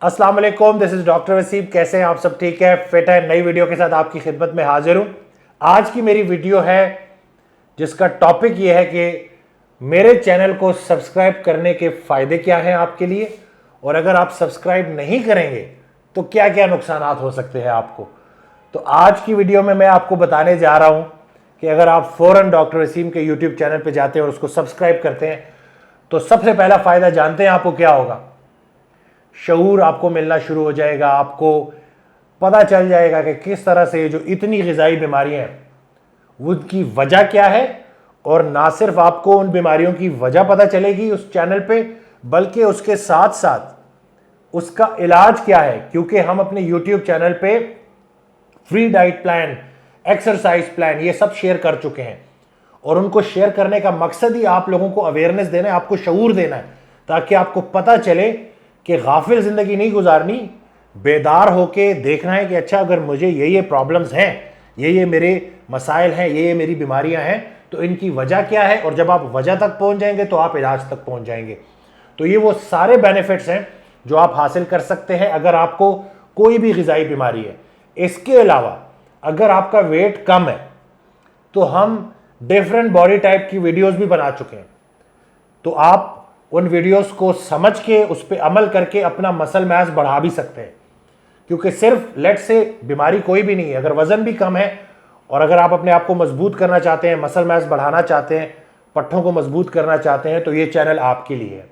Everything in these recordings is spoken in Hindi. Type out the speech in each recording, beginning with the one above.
अस्सलाम वालेकुम, दिस इज डॉक्टर वसीम। कैसे हैं आप सब? ठीक है, फिट है। नई वीडियो के साथ आपकी खिदमत में हाजिर हूं। आज की मेरी वीडियो है जिसका टॉपिक यह है कि मेरे चैनल को सब्सक्राइब करने के फायदे क्या हैं आपके लिए, और अगर आप सब्सक्राइब नहीं करेंगे तो क्या क्या नुकसान हो सकते हैं आपको। तो आज की वीडियो में मैं आपको बताने जा रहा हूं कि अगर आप फौरन डॉक्टर वसीम के यूट्यूब चैनल पर जाते हैं और उसको सब्सक्राइब करते हैं तो सबसे पहला फायदा जानते हैं आपको क्या होगा? शऊर आपको मिलना शुरू हो जाएगा। आपको पता चल जाएगा कि किस तरह से जो इतनी ग़िज़ाई बीमारियां हैं उनकी वजह क्या है, और ना सिर्फ आपको उन बीमारियों की वजह पता चलेगी उस चैनल पे, बल्कि उसके साथ साथ उसका इलाज क्या है। क्योंकि हम अपने यूट्यूब चैनल पे free diet plan, exercise plan, ये सब शेयर कर चुके हैं, और उनको शेयर करने का मकसद ही आप लोगों को अवेयरनेस देना है, आपको शऊर देना है, ताकि आपको पता चले कि गाफिल जिंदगी नहीं गुजारनी, बेदार होके देखना है कि अच्छा अगर मुझे ये प्रॉब्लम्स हैं, ये मेरे मसाइल हैं, ये मेरी बीमारियां हैं, तो इनकी वजह क्या है, और जब आप वजह तक पहुंच जाएंगे तो आप इलाज तक पहुंच जाएंगे। तो ये वो सारे बेनिफिट्स हैं जो आप हासिल कर सकते हैं अगर आपको कोई भी ग़िज़ाई बीमारी है। इसके अलावा अगर आपका वेट कम है तो हम डिफरेंट बॉडी टाइप की वीडियोस भी बना चुके हैं, तो आप उन वीडियोस को समझ के उस पर अमल करके अपना मसल मास बढ़ा भी सकते हैं। क्योंकि सिर्फ लेट से बीमारी कोई भी नहीं है, अगर वजन भी कम है और अगर आप अपने आप को मजबूत करना चाहते हैं, मसल मास बढ़ाना चाहते हैं, पट्ठों को मजबूत करना चाहते हैं, तो ये चैनल आपके लिए है।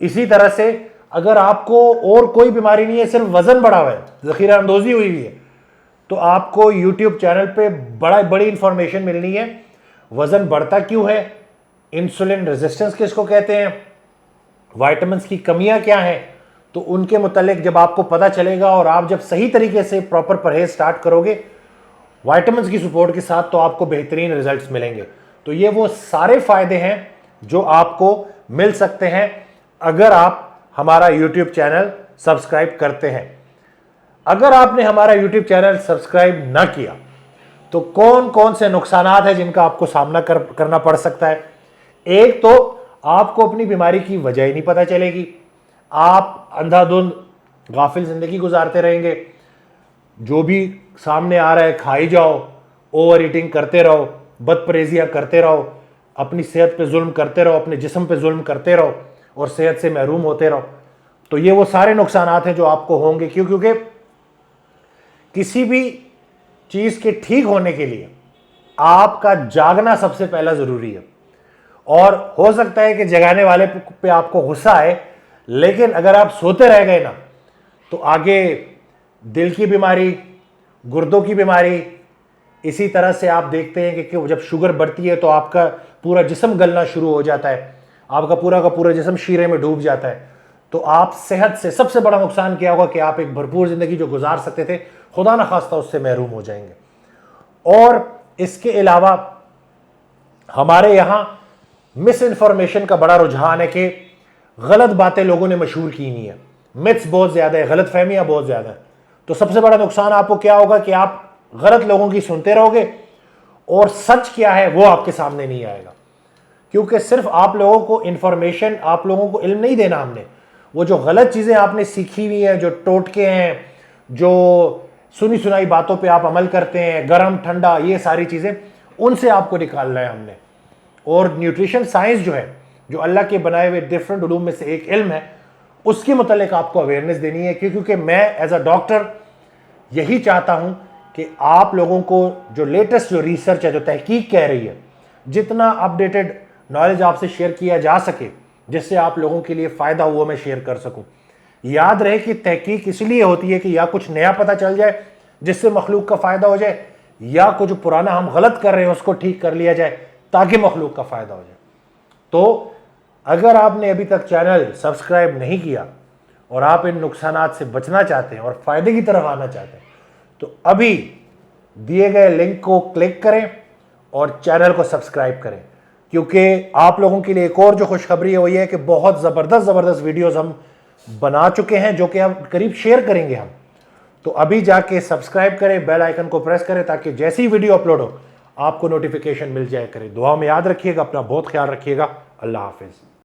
इसी तरह से अगर आपको और कोई बीमारी नहीं है, सिर्फ वजन बढ़ा हुआ है, ज़ख़ीरा अंदोज़ी हुई हुई है, तो आपको यूट्यूब चैनल पे बड़ी इंफॉर्मेशन मिलनी है। वजन बढ़ता क्यों है, इंसुलिन रेजिस्टेंस किसको कहते हैं, विटामिन्स की कमियां क्या हैं, तो उनके मुतालिक जब आपको पता चलेगा और आप जब सही तरीके से प्रॉपर परहेज स्टार्ट करोगे विटामिन्स की सपोर्ट के साथ, तो आपको बेहतरीन रिजल्ट्स मिलेंगे। तो ये वो सारे फायदे हैं जो आपको मिल सकते हैं अगर आप हमारा यूट्यूब चैनल सब्सक्राइब करते हैं। अगर आपने हमारा यूट्यूब चैनल सब्सक्राइब ना किया तो कौन कौन से नुकसान हैं जिनका आपको सामना करना पड़ सकता है? एक तो आपको अपनी बीमारी की वजह ही नहीं पता चलेगी, आप अंधाधुंध गाफिल जिंदगी गुजारते रहेंगे, जो भी सामने आ रहा है खाई जाओ, ओवर ईटिंग करते रहो, बदपरहेजियां करते रहो, अपनी सेहत पे जुल्म करते रहो, अपने जिस्म पे जुल्म करते रहो और सेहत से महरूम होते रहो। तो ये वो सारे नुकसान हैं जो आपको होंगे। क्योंकि किसी भी चीज़ के ठीक होने के लिए आपका जागना सबसे पहला ज़रूरी है। और हो सकता है कि जगाने वाले पे आपको गुस्सा आए, लेकिन अगर आप सोते रह गए ना तो आगे दिल की बीमारी, गुर्दों की बीमारी, इसी तरह से आप देखते हैं कि जब शुगर बढ़ती है तो आपका पूरा जिस्म गलना शुरू हो जाता है, आपका पूरा का पूरा जिस्म शीरे में डूब जाता है। तो आप सेहत से सबसे बड़ा नुकसान क्या होगा कि आप एक भरपूर ज़िंदगी जो गुजार सकते थे, खुदा न खास्ता उससे महरूम हो जाएंगे। और इसके अलावा हमारे यहाँ मिस इन्फॉर्मेशन का बड़ा रुझान है कि गलत बातें लोगों ने मशहूर की नहीं है, मिथ्स बहुत ज़्यादा है, गलत फहमियाँ बहुत ज़्यादा है। तो सबसे बड़ा नुकसान आपको क्या होगा कि आप गलत लोगों की सुनते रहोगे और सच क्या है वो आपके सामने नहीं आएगा। क्योंकि सिर्फ आप लोगों को इन्फॉर्मेशन, आप लोगों को इल्म नहीं देना हमने, वो जो गलत चीज़ें आपने सीखी हुई हैं, जो टोटके हैं, जो सुनी सुनाई बातों पे आप अमल करते हैं, गरम ठंडा, ये सारी चीज़ें, उनसे आपको निकालना है हमने। और न्यूट्रिशन साइंस जो है, जो अल्लाह के बनाए हुए डिफरेंट उलूम में से एक इल्म है, उसके मुतालिक आपको अवेयरनेस देनी है। क्योंकि मैं एज अ डॉक्टर यही चाहता हूँ कि आप लोगों को जो लेटेस्ट जो रिसर्च है, जो तहकीक कह रही है, जितना अपडेटेड नॉलेज आपसे शेयर किया जा सके जिससे आप लोगों के लिए फ़ायदा हुआ मैं शेयर कर सकूँ। याद रहे कि तहकीक इसलिए होती है कि या कुछ नया पता चल जाए जिससे मखलूक का फ़ायदा हो जाए, या कुछ पुराना हम गलत कर रहे हैं उसको ठीक कर लिया जाए ताकि मखलूक का फ़ायदा हो जाए। तो अगर आपने अभी तक चैनल सब्सक्राइब नहीं किया और आप इन नुकसानात से बचना चाहते हैं और फ़ायदे की तरफ आना चाहते हैं, तो अभी दिए गए लिंक को क्लिक करें और चैनल को सब्सक्राइब करें। क्योंकि आप लोगों के लिए एक और जो खुशखबरी है वो ये है कि बहुत ज़बरदस्त वीडियोज़ हम बना चुके हैं जो कि हम करीब शेयर करेंगे हम। तो अभी जाके सब्सक्राइब करें, बेल आइकन को प्रेस करें, ताकि जैसी वीडियो अपलोड हो आपको नोटिफिकेशन मिल जाए करे। दुआ में याद रखिएगा, अपना बहुत ख्याल रखिएगा। अल्लाह हाफिज़।